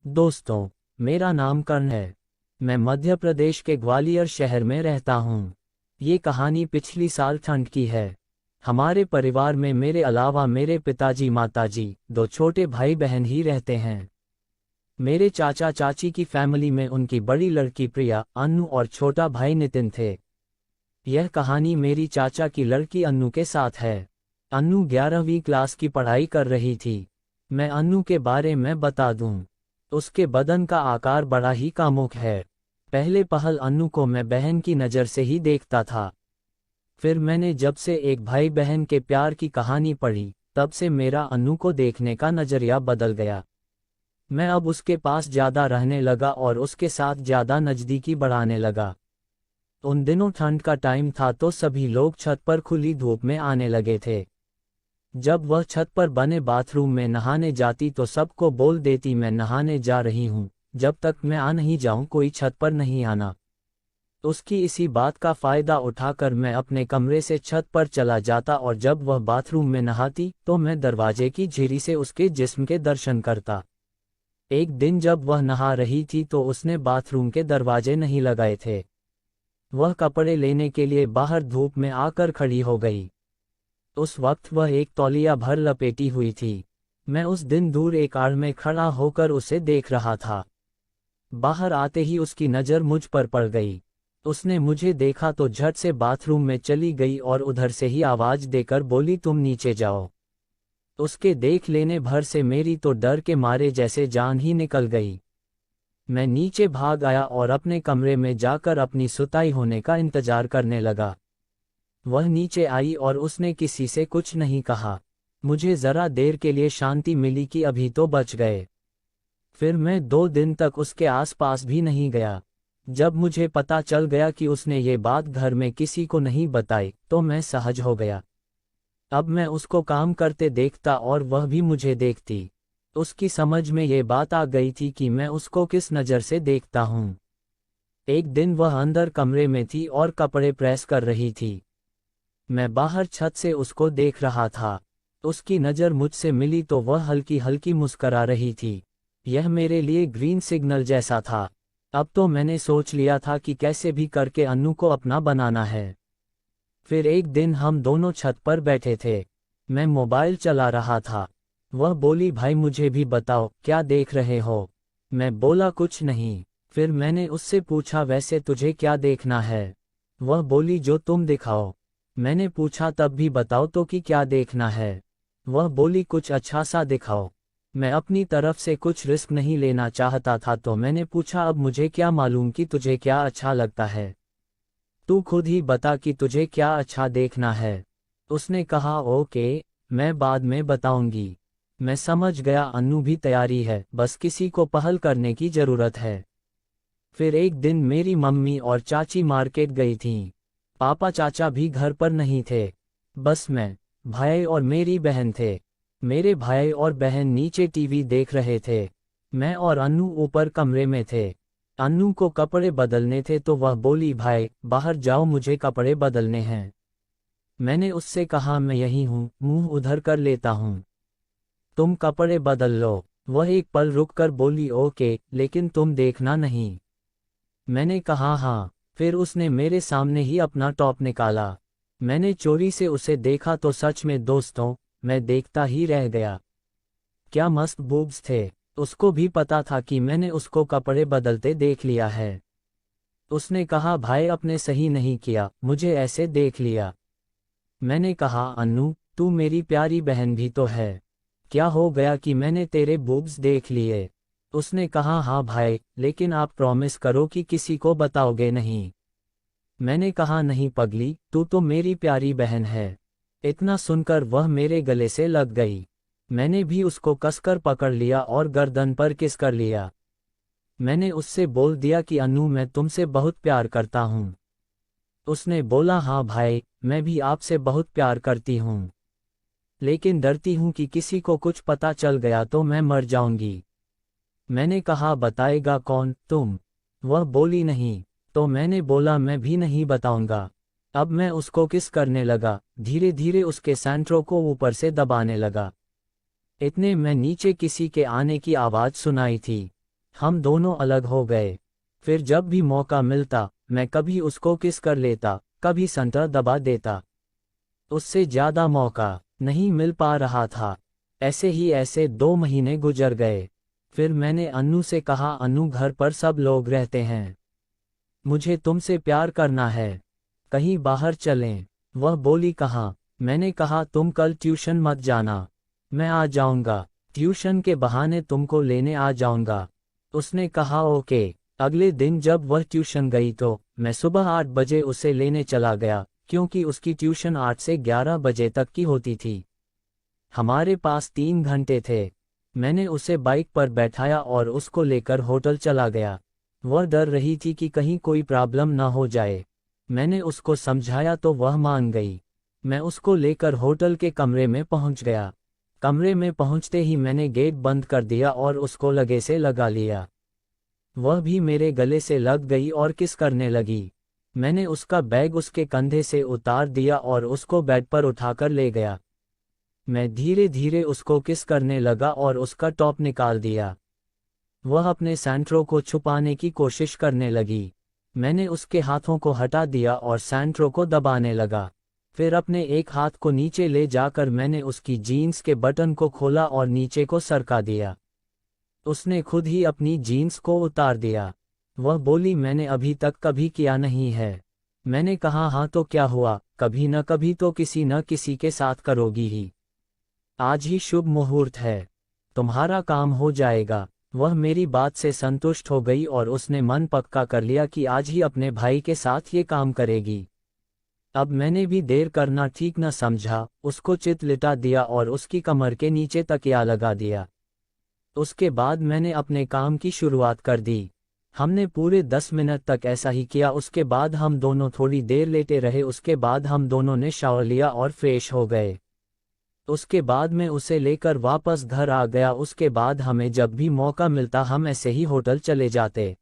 दोस्तों, मेरा नाम कर्ण है। मैं मध्य प्रदेश के ग्वालियर शहर में रहता हूँ। ये कहानी पिछली साल ठंड की है। हमारे परिवार में मेरे अलावा मेरे पिताजी माताजी, दो छोटे भाई बहन ही रहते हैं। मेरे चाचा चाची की फैमिली में उनकी बड़ी लड़की प्रिया, अन्नू और छोटा भाई नितिन थे। यह कहानी मेरी चाचा की लड़की अन्नू के साथ है। अन्नू 11वीं क्लास की पढ़ाई कर रही थी। मैं अन्नू के बारे में बता दूं। उसके बदन का आकार बड़ा ही कामुक है। पहले पहल अन्नू को मैं बहन की नज़र से ही देखता था। फिर मैंने जब से एक भाई बहन के प्यार की कहानी पढ़ी, तब से मेरा अन्नू को देखने का नज़रिया बदल गया। मैं अब उसके पास ज़्यादा रहने लगा और उसके साथ ज़्यादा नज़दीकी बढ़ाने लगा। उन दिनों ठंड का टाइम था तो सभी लोग छत पर खुली धूप में आने लगे थे। जब वह छत पर बने बाथरूम में नहाने जाती तो सबको बोल देती मैं नहाने जा रही हूँ, जब तक मैं आ नहीं जाऊँ कोई छत पर नहीं आना। उसकी इसी बात का फ़ायदा उठाकर मैं अपने कमरे से छत पर चला जाता और जब वह बाथरूम में नहाती तो मैं दरवाजे की झिरी से उसके जिस्म के दर्शन करता। एक दिन जब वह नहा रही थी तो उसने बाथरूम के दरवाजे नहीं लगाए थे। वह कपड़े लेने के लिए बाहर धूप में आकर खड़ी हो गई। उस वक्त वह एक तौलिया भर लपेटी हुई थी। मैं उस दिन दूर एक आड़ में खड़ा होकर उसे देख रहा था। बाहर आते ही उसकी नज़र मुझ पर पड़ गई। उसने मुझे देखा तो झट से बाथरूम में चली गई और उधर से ही आवाज़ देकर बोली, तुम नीचे जाओ। उसके देख लेने भर से मेरी तो डर के मारे जैसे जान ही निकल गई। मैं नीचे भाग आया और अपने कमरे में जाकर अपनी सुताई होने का इंतजार करने लगा। वह नीचे आई और उसने किसी से कुछ नहीं कहा। मुझे ज़रा देर के लिए शांति मिली कि अभी तो बच गए। फिर मैं 2 दिन तक उसके आसपास भी नहीं गया। जब मुझे पता चल गया कि उसने ये बात घर में किसी को नहीं बताई तो मैं सहज हो गया। अब मैं उसको काम करते देखता और वह भी मुझे देखती। उसकी समझ में ये बात आ गई थी कि मैं उसको किस नज़र से देखता हूँ। एक दिन वह अंदर कमरे में थी और कपड़े प्रेस कर रही थी। मैं बाहर छत से उसको देख रहा था। उसकी नज़र मुझसे मिली तो वह हल्की हल्की मुस्करा रही थी। यह मेरे लिए ग्रीन सिग्नल जैसा था। अब तो मैंने सोच लिया था कि कैसे भी करके अन्नू को अपना बनाना है। फिर एक दिन हम दोनों छत पर बैठे थे। मैं मोबाइल चला रहा था। वह बोली, भाई मुझे भी बताओ क्या देख रहे हो। मैं बोला, कुछ नहीं। फिर मैंने उससे पूछा, वैसे तुझे क्या देखना है। वह बोली, जो तुम दिखाओ। मैंने पूछा, तब भी बताओ तो कि क्या देखना है। वह बोली, कुछ अच्छा सा दिखाओ। मैं अपनी तरफ से कुछ रिस्क नहीं लेना चाहता था तो मैंने पूछा, अब मुझे क्या मालूम कि तुझे क्या अच्छा लगता है। तू खुद ही बता कि तुझे क्या अच्छा देखना है। उसने कहा, ओके, मैं बाद में बताऊंगी। मैं समझ गया अन्नू भी तैयारी है, बस किसी को पहल करने की ज़रूरत है। फिर एक दिन मेरी मम्मी और चाची मार्केट गई थीं। पापा चाचा भी घर पर नहीं थे। बस मैं, भाई और मेरी बहन थे। मेरे भाई और बहन नीचे टीवी देख रहे थे। मैं और अन्नू ऊपर कमरे में थे। अन्नू को कपड़े बदलने थे तो वह बोली, भाई बाहर जाओ, मुझे कपड़े बदलने हैं। मैंने उससे कहा, मैं यही हूँ, मुंह उधर कर लेता हूँ। तुम कपड़े बदल लो। वह एक पल रुककर बोली, ओके, लेकिन तुम देखना नहीं। मैंने कहा, हाँ। फिर उसने मेरे सामने ही अपना टॉप निकाला। मैंने चोरी से उसे देखा तो सच में दोस्तों, मैं देखता ही रह गया। क्या मस्त बूब्स थे। उसको भी पता था कि मैंने उसको कपड़े बदलते देख लिया है। उसने कहा, भाई अपने सही नहीं किया, मुझे ऐसे देख लिया। मैंने कहा, अन्नू तू मेरी प्यारी बहन भी तो है। क्या हो गया कि मैंने तेरे बूब्स देख लिए। उसने कहा, हाँ भाई, लेकिन आप प्रॉमिस करो कि किसी को बताओगे नहीं। मैंने कहा, नहीं पगली, तू तो मेरी प्यारी बहन है। इतना सुनकर वह मेरे गले से लग गई। मैंने भी उसको कसकर पकड़ लिया और गर्दन पर किस कर लिया। मैंने उससे बोल दिया कि अन्नू मैं तुमसे बहुत प्यार करता हूँ। उसने बोला, हाँ भाई, मैं भी आपसे बहुत प्यार करती हूँ, लेकिन डरती हूँ कि किसी को कुछ पता चल गया तो मैं मर जाऊंगी। मैंने कहा, बताएगा कौन, तुम। वह बोली, नहीं। तो मैंने बोला, मैं भी नहीं बताऊंगा। अब मैं उसको किस करने लगा, धीरे धीरे उसके सैंट्रो को ऊपर से दबाने लगा। इतने में नीचे किसी के आने की आवाज़ सुनाई थी। हम दोनों अलग हो गए। फिर जब भी मौका मिलता, मैं कभी उसको किस कर लेता, कभी संतर दबा देता। उससे ज़्यादा मौका नहीं मिल पा रहा था। ऐसे 2 महीने गुजर गए। फिर मैंने अन्नू से कहा, अन्नू घर पर सब लोग रहते हैं, मुझे तुमसे प्यार करना है, कहीं बाहर चलें। वह बोली, कहाँ? मैंने कहा, तुम कल ट्यूशन मत जाना, मैं आ जाऊंगा, ट्यूशन के बहाने तुमको लेने आ जाऊंगा। उसने कहा ओके। अगले दिन जब वह ट्यूशन गई तो मैं सुबह 8 बजे उसे लेने चला गया, क्योंकि उसकी ट्यूशन 8 से 11 बजे तक की होती थी। हमारे पास 3 घंटे थे। मैंने उसे बाइक पर बैठाया और उसको लेकर होटल चला गया। वह डर रही थी कि कहीं कोई प्रॉब्लम ना हो जाए। मैंने उसको समझाया तो वह मान गई। मैं उसको लेकर होटल के कमरे में पहुंच गया। कमरे में पहुंचते ही मैंने गेट बंद कर दिया और उसको लगे से लगा लिया। वह भी मेरे गले से लग गई और किस करने लगी। मैंने उसका बैग उसके कंधे से उतार दिया और उसको बेड पर उठाकर ले गया। मैं धीरे धीरे उसको किस करने लगा और उसका टॉप निकाल दिया। वह अपने सैंट्रो को छुपाने की कोशिश करने लगी। मैंने उसके हाथों को हटा दिया और सैंट्रो को दबाने लगा। फिर अपने एक हाथ को नीचे ले जाकर मैंने उसकी जीन्स के बटन को खोला और नीचे को सरका दिया। उसने खुद ही अपनी जीन्स को उतार दिया। वह बोली, मैंने अभी तक कभी किया नहीं है। मैंने कहा, हाँ तो क्या हुआ, कभी न कभी तो किसी न किसी के साथ करोगी ही। आज ही शुभ मुहूर्त है, तुम्हारा काम हो जाएगा। वह मेरी बात से संतुष्ट हो गई और उसने मन पक्का कर लिया कि आज ही अपने भाई के साथ ये काम करेगी। अब मैंने भी देर करना ठीक न समझा, उसको चित लिटा दिया और उसकी कमर के नीचे तकिया लगा दिया। उसके बाद मैंने अपने काम की शुरुआत कर दी। हमने पूरे 10 मिनट तक ऐसा ही किया। उसके बाद हम दोनों थोड़ी देर लेटे रहे। उसके बाद हम दोनों ने शावर लिया और फ्रेश हो गए। उसके बाद मैं उसे लेकर वापस घर आ गया। उसके बाद हमें जब भी मौका मिलता हम ऐसे ही होटल चले जाते।